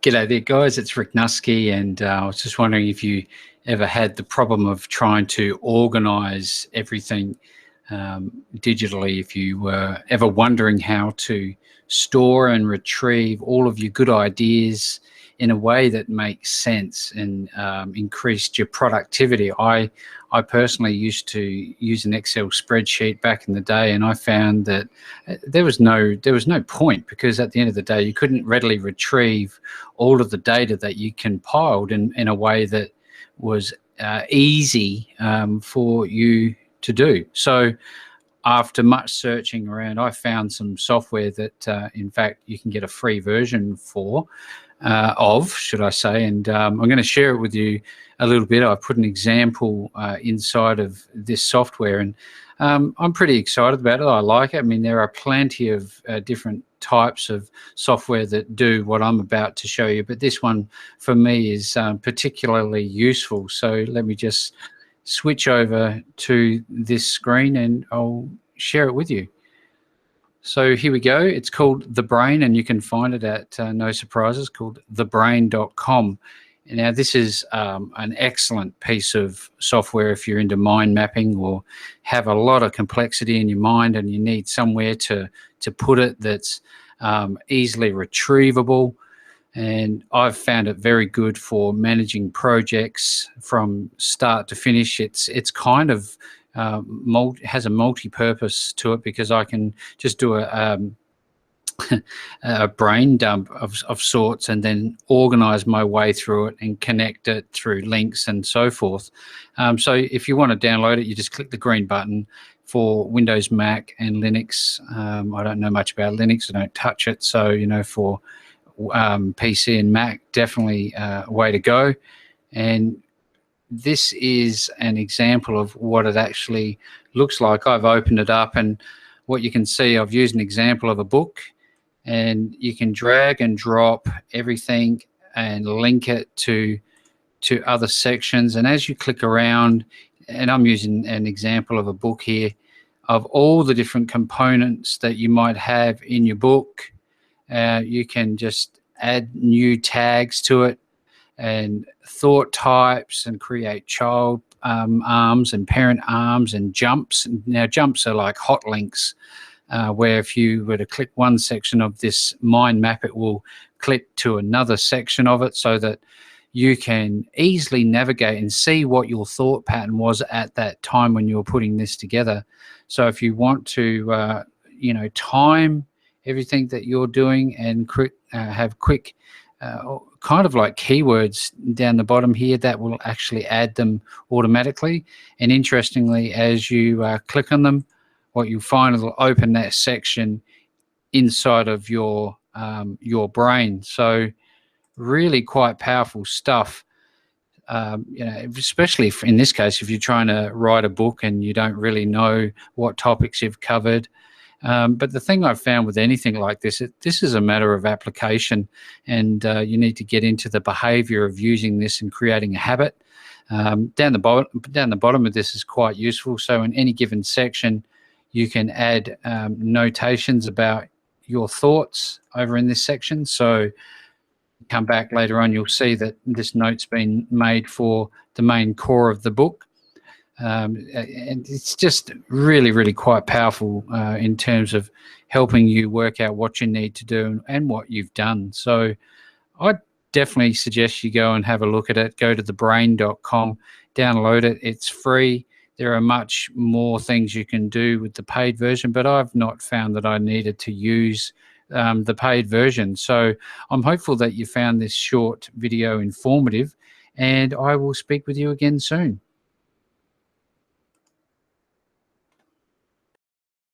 G'day there, guys. It's Rick Nusky, and I was just wondering if you ever had the problem of trying to organise everything digitally, if you were ever wondering how to store and retrieve all of your good ideas in a way that makes sense and increased your productivity. I personally used to use an Excel spreadsheet back in the day, and I found that there was no point, because at the end of the day you couldn't readily retrieve all of the data that you compiled in a way that was easy for you to do. So after much searching around, I found some software that in fact you can get a free version should I say, and I'm going to share it with you a little bit. I've put an example inside of this software, and I'm pretty excited about it. I like it. I mean, there are plenty of different types of software that do what I'm about to show you, but this one for me is particularly useful. So let me just switch over to this screen and I'll share it with you. So here we go. It's called The Brain, and you can find it at no surprises, called thebrain.com. Now, this is an excellent piece of software if you're into mind mapping or have a lot of complexity in your mind and you need somewhere to put it that's easily retrievable. And I've found it very good for managing projects from start to finish. It's kind of has a multi-purpose to it, because I can just do a brain dump of sorts and then organize my way through it and connect it through links and so forth. So if you want to download it, you just click the green button. For Windows, Mac and Linux, I don't know much about Linux, I don't touch it. So, you know, for PC and Mac, definitely a way to go. And this is an example of what it actually looks like. I've opened it up, and what you can see, I've used an example of a book, and you can drag and drop everything and link it to other sections. And as you click around, and I'm using an example of a book here, of all the different components that you might have in your book, you can just add new tags to it and thought types and create child arms and parent arms and jumps. Now, jumps are like hot links, where if you were to click one section of this mind map, it will click to another section of it, so that you can easily navigate and see what your thought pattern was at that time when you were putting this together. So if you want to, time everything that you're doing and have quick kind of like keywords down the bottom here, that will actually add them automatically. And interestingly, as you click on them, what you'll find is it'll open that section inside of your brain. So really quite powerful stuff. Especially in this case, if you're trying to write a book and you don't really know what topics you've covered. But the thing I've found with anything like this, this is a matter of application, and you need to get into the behavior of using this and creating a habit. Down the bottom of this is quite useful. So in any given section, you can add notations about your thoughts over in this section. So come back later on, you'll see that this note's been made for the main core of the book. And it's just really, really quite powerful in terms of helping you work out what you need to do and what you've done. So I'd definitely suggest you go and have a look at it. Go to thebrain.com, download it. It's free. There are much more things you can do with the paid version, but I've not found that I needed to use the paid version. So I'm hopeful that you found this short video informative, and I will speak with you again soon.